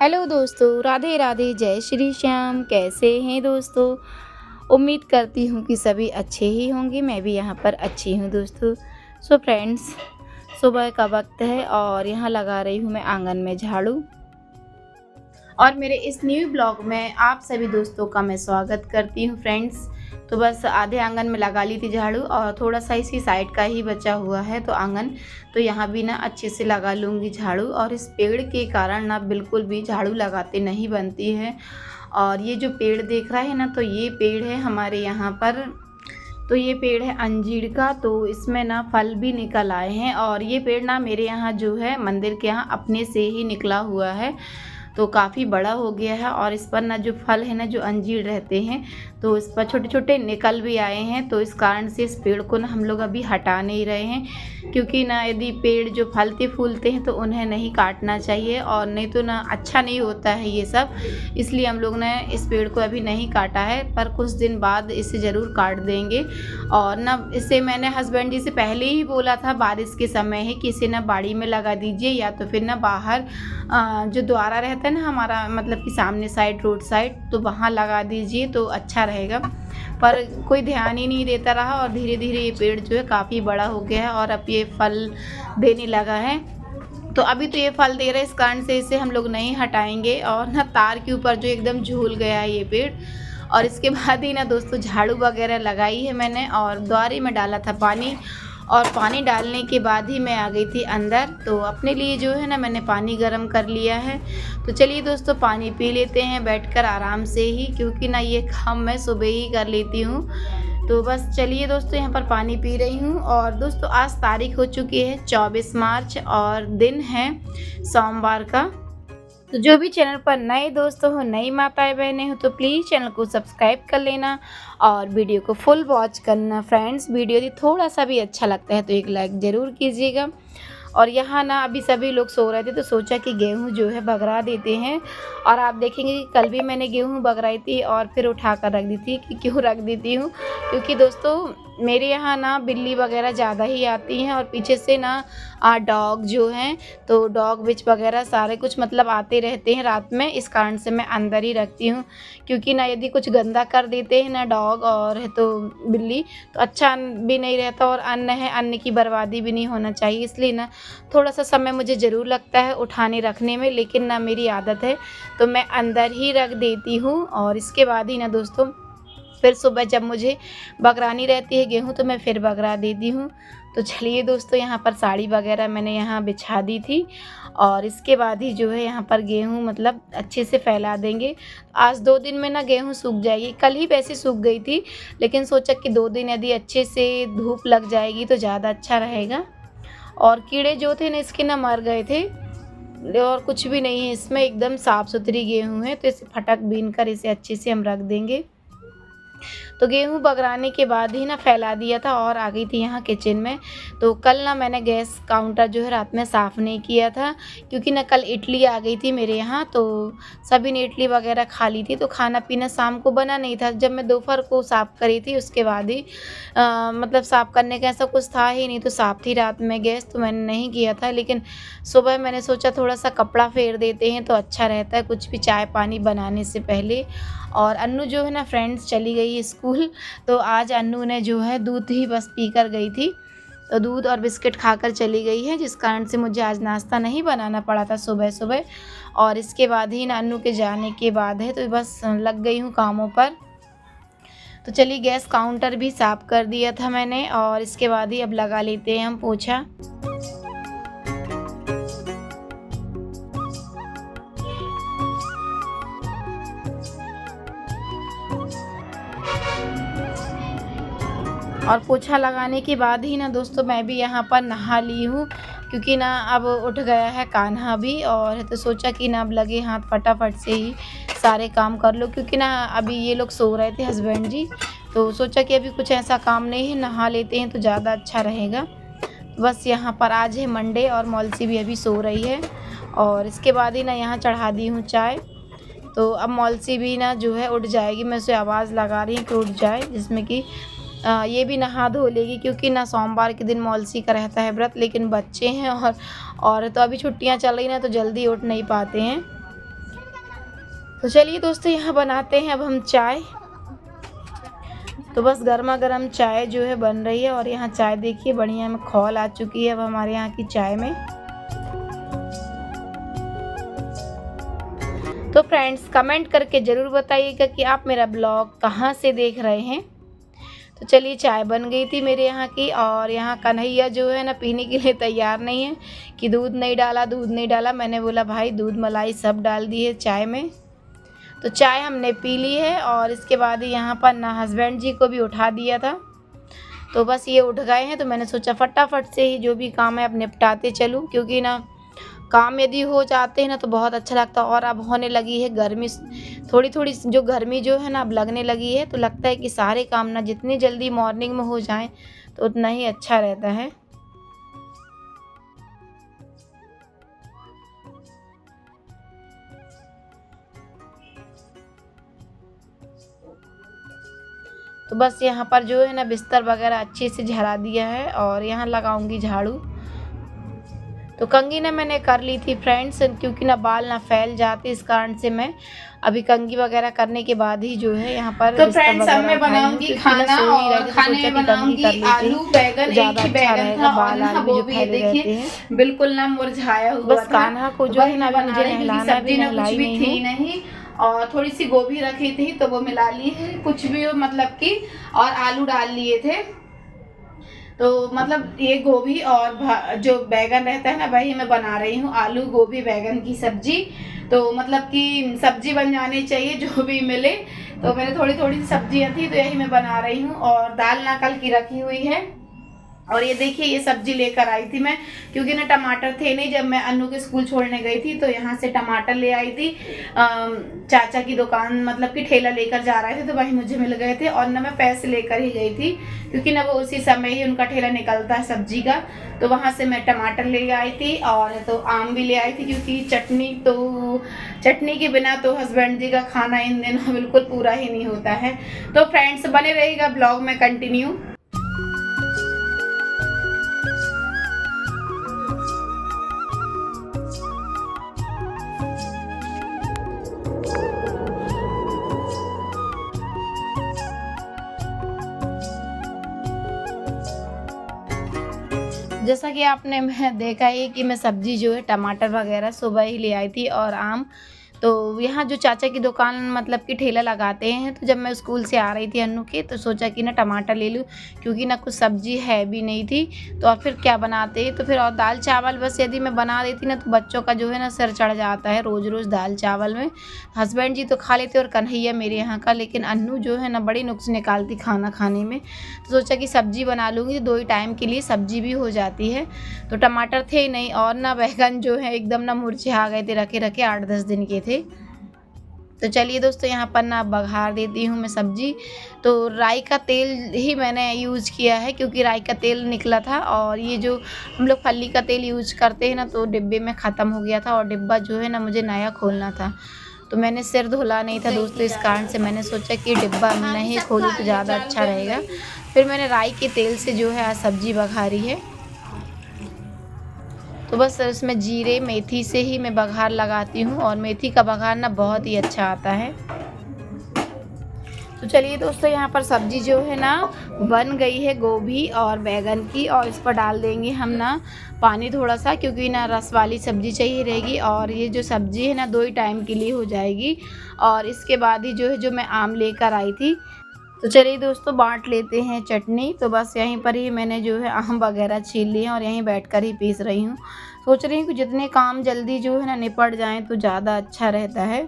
Hello दोस्तों, राधे राधे, जय श्री श्याम। कैसे हैं दोस्तों? उम्मीद करती हूँ कि सभी अच्छे ही होंगे। मैं भी यहाँ पर अच्छी हूँ दोस्तों। सो फ्रेंड्स, सुबह का वक्त है और यहाँ लगा रही हूँ मैं आंगन में झाड़ू। और मेरे इस न्यू ब्लॉग में आप सभी दोस्तों का मैं स्वागत करती हूँ फ्रेंड्स। तो बस आधे आंगन में लगा ली थी झाड़ू और थोड़ा सा इसी साइड का ही बचा हुआ है तो आंगन, तो यहाँ भी ना अच्छे से लगा लूँगी झाड़ू। और इस पेड़ के कारण ना बिल्कुल भी झाड़ू लगाते नहीं बनती है। और ये जो पेड़ देख रहा है ना, तो ये पेड़ है हमारे यहाँ पर, तो ये पेड़ है अंजीर का। तो इसमें ना फल भी निकल आए हैं और ये पेड़ ना मेरे यहाँ जो है मंदिर के यहाँ अपने से ही निकला हुआ है, तो काफ़ी बड़ा हो गया है। और इस पर ना जो फल है ना, जो अंजीर रहते हैं, तो इस पर छोटे छोटे निकल भी आए हैं। तो इस कारण से इस पेड़ को ना हम लोग अभी हटा नहीं रहे हैं, क्योंकि ना यदि पेड़ जो फलते फूलते हैं तो उन्हें नहीं काटना चाहिए, और नहीं तो ना अच्छा नहीं होता है ये सब। इसलिए हम लोग ने इस पेड़ को अभी नहीं काटा है, पर कुछ दिन बाद इसे ज़रूर काट देंगे। और ना इसे मैंने हस्बैंड जी से पहले ही बोला था, बारिश के समय है, कि इसे ना बाड़ी में लगा दीजिए या तो फिर ना बाहर जो द्वारा रहता है ना हमारा, मतलब कि सामने साइड, रोड साइड, तो वहाँ लगा दीजिए तो अच्छा रहेगा। पर कोई ध्यान ही नहीं देता रहा और धीरे धीरे ये पेड़ जो है काफ़ी बड़ा हो गया है और अब ये फल देने लगा है। तो अभी तो ये फल दे रहा है, इस कारण से इसे हम लोग नहीं हटाएंगे। और ना तार के ऊपर जो एकदम झूल गया है ये पेड़। और इसके बाद ही ना दोस्तों झाड़ू वगैरह लगाई है मैंने और द्वारे में डाला था पानी, और पानी डालने के बाद ही मैं आ गई थी अंदर। तो अपने लिए जो है ना मैंने पानी गर्म कर लिया है। तो चलिए दोस्तों, पानी पी लेते हैं बैठकर आराम से ही, क्योंकि ना ये काम मैं सुबह ही कर लेती हूँ। तो बस चलिए दोस्तों, यहाँ पर पानी पी रही हूँ। और दोस्तों आज तारीख हो चुकी है 24 मार्च और दिन है सोमवार का। तो जो भी चैनल पर नए दोस्त हो, नई माताएं बहनें हो, तो प्लीज़ चैनल को सब्सक्राइब कर लेना और वीडियो को फुल वॉच करना फ्रेंड्स। वीडियो यदि थोड़ा सा भी अच्छा लगता है तो एक लाइक ज़रूर कीजिएगा। और यहाँ ना अभी सभी लोग सो रहे थे, तो सोचा कि गेहूँ जो है बगरा देते हैं। और आप देखेंगे कि कल भी मैंने गेहूँ बगराई थी और फिर उठा कर रख दी थी। कि क्यों रख देती हूँ, क्योंकि दोस्तों मेरे यहाँ ना बिल्ली वगैरह ज़्यादा ही आती हैं और पीछे से ना डॉग जो हैं, तो डॉग विच वगैरह सारे कुछ मतलब आते रहते हैं रात में। इस कारण से मैं अंदर ही रखती हूँ, क्योंकि ना यदि कुछ गंदा कर देते हैं ना डॉग और है तो बिल्ली, तो अच्छा भी नहीं रहता। और अन्न है, अन्न की बर्बादी भी नहीं होना चाहिए। इसलिए ना थोड़ा सा समय मुझे ज़रूर लगता है उठाने रखने में, लेकिन ना मेरी आदत है तो मैं अंदर ही रख देती हूँ। और इसके बाद ही ना दोस्तों फिर सुबह जब मुझे बगरानी रहती है गेहूँ, तो मैं फिर बगरा देती हूँ। तो चलिए दोस्तों, यहाँ पर साड़ी वगैरह मैंने यहाँ बिछा दी थी और इसके बाद ही जो है यहाँ पर गेहूँ मतलब अच्छे से फैला देंगे। आज 2 दिन में ना गेहूँ सूख जाएगी। कल ही वैसे सूख गई थी, लेकिन सोचा कि 2 दिन यदि अच्छे से धूप लग जाएगी तो ज़्यादा अच्छा रहेगा। और कीड़े जो थे ना इसके ना मर गए थे, और कुछ भी नहीं है इसमें, एकदम साफ़ सुथरी गेहूँ है। तो इसे फटक बीन कर इसे अच्छे से हम रख देंगे। तो गेहूँ बगराने के बाद ही ना फैला दिया था और आ गई थी यहाँ किचन में। तो कल ना मैंने गैस काउंटर जो है रात में साफ़ नहीं किया था, क्योंकि ना कल इडली आ गई थी मेरे यहाँ, तो सभी ने इडली वगैरह खा ली थी। तो खाना पीना शाम को बना नहीं था। जब मैं दोपहर को साफ़ करी थी उसके बाद ही मतलब साफ़ करने का ऐसा कुछ था ही नहीं, तो साफ़ थी रात में गैस, तो मैंने नहीं किया था। लेकिन सुबह मैंने सोचा थोड़ा सा कपड़ा फेर देते हैं तो अच्छा रहता है, कुछ भी चाय पानी बनाने से पहले। और अन्नू जो है ना फ्रेंड्स चली गई स्कूल, तो आज अन्नू ने जो है दूध ही बस पी कर गई थी। तो दूध और बिस्किट खाकर चली गई है, जिस कारण से मुझे आज नाश्ता नहीं बनाना पड़ा था सुबह सुबह। और इसके बाद ही ना अन्नू के जाने के बाद है तो बस लग गई हूँ कामों पर। तो चलिए, गैस काउंटर भी साफ़ कर दिया था मैंने और इसके बाद ही अब लगा लेते हैं हम पोछा। और पोछा लगाने के बाद ही ना दोस्तों मैं भी यहाँ पर नहा ली हूँ, क्योंकि ना अब उठ गया है कान्हा भी। और तो सोचा कि ना अब लगे हाथ फटाफट से ही सारे काम कर लो, क्योंकि ना अभी ये लोग सो रहे थे हस्बैंड जी, तो सोचा कि अभी कुछ ऐसा काम नहीं है, नहा लेते हैं तो ज़्यादा अच्छा रहेगा। बस यहाँ पर आज है मंडे और मौलसी भी अभी सो रही है। और इसके बाद ही ना यहाँ चढ़ा दी हूँ चाय। तो अब मौलसी भी ना जो है उठ जाएगी, मैं उसे आवाज़ लगा रही हूँ कि उठ जाए, जिसमें कि ये भी नहा धो लेगी, क्योंकि ना सोमवार के दिन मौलसी का रहता है व्रत। लेकिन बच्चे हैं और तो अभी छुट्टियां चल रही ना, तो जल्दी उठ नहीं पाते हैं। तो चलिए दोस्तों यहाँ बनाते हैं अब हम चाय। तो बस गर्मा गर्म चाय जो है बन रही है और यहाँ चाय देखिए बढ़िया में खौल आ चुकी है अब हमारे यहाँ की चाय में। तो फ्रेंड्स कमेंट करके ज़रूर बताइएगा कि आप मेरा ब्लॉग कहाँ से देख रहे हैं। तो चलिए चाय बन गई थी मेरे यहाँ की और यहाँ कन्हैया जो है ना पीने के लिए तैयार नहीं है कि दूध नहीं डाला। मैंने बोला भाई दूध मलाई सब डाल दी है चाय में। तो चाय हमने पी ली है और इसके बाद यहाँ पर ना हस्बैंड जी को भी उठा दिया था। तो बस ये उठ गए हैं तो मैंने सोचा फटाफट से ही जो भी काम है अब निपटाते चलूँ, क्योंकि ना काम यदि हो जाते हैं ना तो बहुत अच्छा लगता है। और अब होने लगी है गर्मी, थोड़ी थोड़ी जो गर्मी जो है ना अब लगने लगी है, तो लगता है कि सारे काम ना जितनी जल्दी मॉर्निंग में हो जाएं तो उतना ही अच्छा रहता है। तो बस यहाँ पर जो है ना बिस्तर वगैरह अच्छे से झड़ा दिया है और यहाँ लगाऊंगी झाड़ू। तो कंघी ना मैंने कर ली थी फ्रेंड्स, क्योंकि ना बाल ना फैल जाते, इस कारण से मैं अभी कंघी वगैरह करने के बाद ही जो है यहाँ पर तो फ्रेंड्स अब मैं बनाऊंगी खाना और खाने में बनाऊंगी आलू बैगन। एक ही बैगन था और ना वो भी ये देखिए बिल्कुल ना मुरझाया हुआ बस कान्हा को जो है ना मुझे नहलाना सब्जी ना कुछ भी थी नहीं और थोड़ी सी गोभी रखी थी तो वो मिला ली है, कुछ भी हो मतलब कि, और आलू डाल लिए थे। तो मतलब ये गोभी और जो बैगन रहता है ना वही मैं बना रही हूँ, आलू गोभी बैगन की सब्जी। तो मतलब कि सब्जी बन जानी चाहिए जो भी मिले। तो मैंने थोड़ी थोड़ी सी सब्जियाँ थी तो यही मैं बना रही हूँ और दाल ना कल की रखी हुई है। और ये देखिए ये सब्जी लेकर आई थी मैं, क्योंकि ना टमाटर थे नहीं जब मैं अन्नू के स्कूल छोड़ने गई थी, तो यहाँ से टमाटर ले आई थी। चाचा की दुकान मतलब कि ठेला लेकर जा रहे थे तो वहीं मुझे मिल गए थे और ना मैं पैसे लेकर ही गई थी, क्योंकि ना वो उसी समय ही उनका ठेला निकलता है सब्जी का। तो वहाँ से मैं टमाटर ले आई थी और तो आम भी ले आई थी, क्योंकि चटनी के बिना तो हस्बैंड जी का खाना इन दिनों बिल्कुल पूरा ही नहीं होता है। तो फ्रेंड्स बने रहेगा ब्लॉग में कंटिन्यू। जैसा कि आपने देखा ही कि मैं सब्जी जो है टमाटर वगैरह सुबह ही ले आई थी और आम। तो यहाँ जो चाचा की दुकान मतलब कि ठेला लगाते हैं, तो जब मैं स्कूल से आ रही थी अन्नू के तो सोचा कि ना टमाटर ले लूँ, क्योंकि ना कुछ सब्जी है भी नहीं थी। तो और फिर क्या बनाते, तो फिर और दाल चावल बस यदि मैं बना देती ना तो बच्चों का जो है ना सिर चढ़ जाता है रोज़ रोज़ दाल चावल में। हस्बैंड जी तो खा लेते और कन्हैया मेरे यहाँ का, लेकिन अन्नू जो है ना बड़ी नुक्स निकालती खाना खाने में। तो सोचा कि सब्जी बना लूँगी तो 2 ही टाइम के लिए सब्जी भी हो जाती है। तो टमाटर थे नहीं और ना बैगन जो है एकदम ना मुरझा गए थे, रखे रखे 8-10 दिन के थे। तो चलिए दोस्तों यहाँ पर ना बघार देती हूँ मैं सब्जी। तो राई का तेल ही मैंने यूज़ किया है, क्योंकि राई का तेल निकला था और ये जो हम लोग फल्ली का तेल यूज़ करते हैं ना तो डिब्बे में ख़त्म हो गया था और डिब्बा जो है ना मुझे नया खोलना था। तो मैंने सिर धुला नहीं था दोस्तों, इस कारण से मैंने सोचा कि डिब्बा नहीं खोलूँ तो ज़्यादा अच्छा रहेगा। फिर मैंने राई के तेल से जो है आज सब्जी बघारी है। तो बस इसमें जीरे मेथी से ही मैं बघार लगाती हूँ और मेथी का बघार ना बहुत ही अच्छा आता है। तो चलिए दोस्तों यहाँ पर सब्जी जो है ना बन गई है गोभी और बैगन की, और इस पर डाल देंगे हम ना पानी थोड़ा सा, क्योंकि ना रस वाली सब्जी चाहिए रहेगी और ये जो सब्जी है ना 2 ही टाइम के लिए हो जाएगी। और इसके बाद ही जो है जो मैं आम लेकर आई थी। तो चलिए दोस्तों बांट लेते हैं चटनी। तो बस यहीं पर ही मैंने जो है आम वगैरह छील लिए और यहीं बैठकर ही पीस रही हूँ। सोच रही हूँ कि जितने काम जल्दी जो है ना निपट जाएं तो ज़्यादा अच्छा रहता है।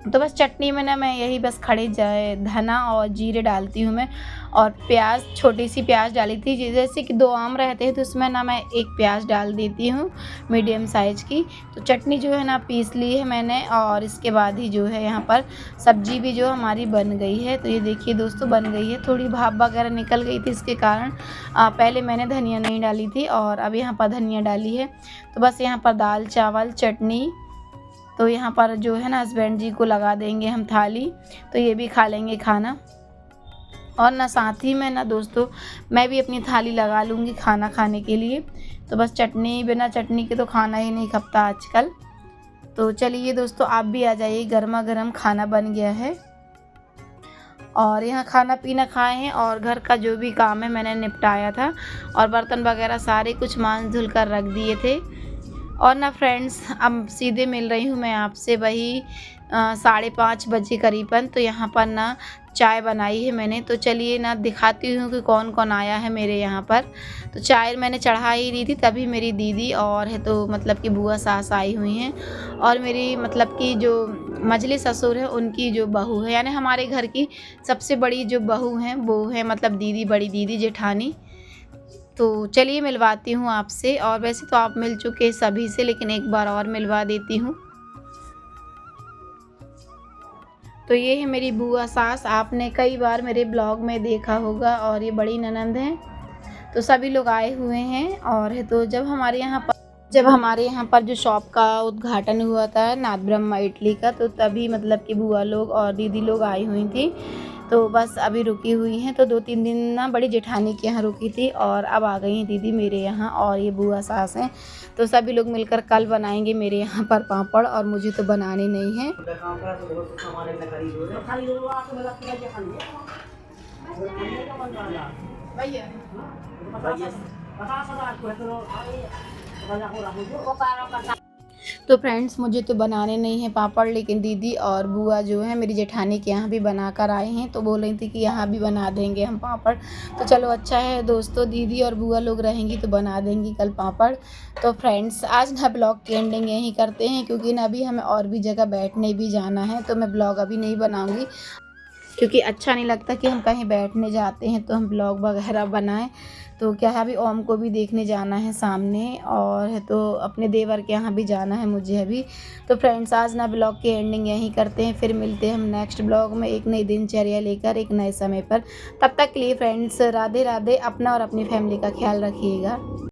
तो बस चटनी में ना मैं यही बस खड़े धना और जीरे डालती हूँ मैं, और प्याज छोटी सी प्याज डाली थी, जैसे कि 2 आम रहते हैं तो उसमें ना मैं 1 प्याज डाल देती हूँ मीडियम साइज़ की। तो चटनी जो है ना पीस ली है मैंने और इसके बाद ही जो है यहाँ पर सब्जी भी जो हमारी बन गई है। तो ये देखिए दोस्तों बन गई है, थोड़ी भाप वगैरह निकल गई थी इसके कारण पहले मैंने धनिया नहीं डाली थी और अब यहाँ पर धनिया डाली है। तो बस यहाँ पर दाल चावल चटनी, तो यहाँ पर जो है ना हस्बैंड जी को लगा देंगे हम थाली, तो ये भी खा लेंगे खाना। और ना साथ ही में ना दोस्तों मैं भी अपनी थाली लगा लूँगी खाना खाने के लिए। तो बस चटनी, बिना चटनी के तो खाना ही नहीं खपता आजकल। तो चलिए दोस्तों, आप भी आ जाइए, गर्मा गर्म खाना बन गया है और यहाँ खाना पीना खाए हैं और घर का जो भी काम है मैंने निपटाया था और बर्तन वगैरह सारे कुछ मांज धुल कर रख दिए थे। और ना फ्रेंड्स, अब सीधे मिल रही हूँ मैं आपसे वही 5:30 बजे करीबन। तो यहाँ पर ना चाय बनाई है मैंने, तो चलिए ना दिखाती हूँ कि कौन कौन आया है मेरे यहाँ पर। तो चाय मैंने चढ़ा ही दी थी, तभी मेरी दीदी और है तो मतलब कि बुआ सास आई हुई हैं और मेरी मतलब कि जो मझली ससुर है उनकी जो बहू है, यानी हमारे घर की सबसे बड़ी जो बहू हैं वो है मतलब दीदी, बड़ी दीदी जेठानी। तो चलिए मिलवाती हूँ आपसे। और वैसे तो आप मिल चुके सभी से, लेकिन एक बार और मिलवा देती हूँ। तो ये है मेरी बुआ सास, आपने कई बार मेरे ब्लॉग में देखा होगा, और ये बड़ी ननंद हैं। तो सभी लोग आए हुए हैं और है तो जब हमारे यहाँ पर जो शॉप का उद्घाटन हुआ था नाथ ब्रह्मा इडली का, तो तभी मतलब कि बुआ लोग और दीदी लोग आई हुई थी। तो बस अभी रुकी हुई हैं, तो 2-3 दिन ना बड़ी जेठानी के यहाँ रुकी थी और अब आ गई हैं दीदी मेरे यहाँ, और ये बुआ सास हैं। तो सभी लोग मिलकर कल बनाएंगे मेरे यहाँ पर पापड़, और मुझे तो बनाने नहीं है। तो फ्रेंड्स, मुझे तो बनाने नहीं है पापड़, लेकिन दीदी और बुआ जो है मेरी जेठानी के यहाँ भी बना कर आए हैं, तो बोल रही थी कि यहाँ भी बना देंगे हम पापड़। तो चलो अच्छा है दोस्तों, दीदी और बुआ लोग रहेंगी तो बना देंगी कल पापड़। तो फ्रेंड्स, आज ना ब्लॉग की एंडिंग यहीं करते हैं, क्योंकि ना अभी हमें और भी जगह बैठने भी जाना है, तो मैं ब्लॉग अभी नहीं बनाऊँगी, क्योंकि अच्छा नहीं लगता कि हम कहीं बैठने जाते हैं तो हम ब्लॉग वगैरह बनाएं। तो क्या है, अभी ओम को भी देखने जाना है सामने, और है तो अपने देवर के यहाँ भी जाना है मुझे अभी। तो फ्रेंड्स, आज ना ब्लॉग की एंडिंग यहीं करते हैं, फिर मिलते हैं हम नेक्स्ट ब्लॉग में एक नई दिनचर्या लेकर एक नए समय पर। तब तक के लिए फ्रेंड्स, राधे राधे, अपना और अपनी फैमिली का ख्याल रखिएगा।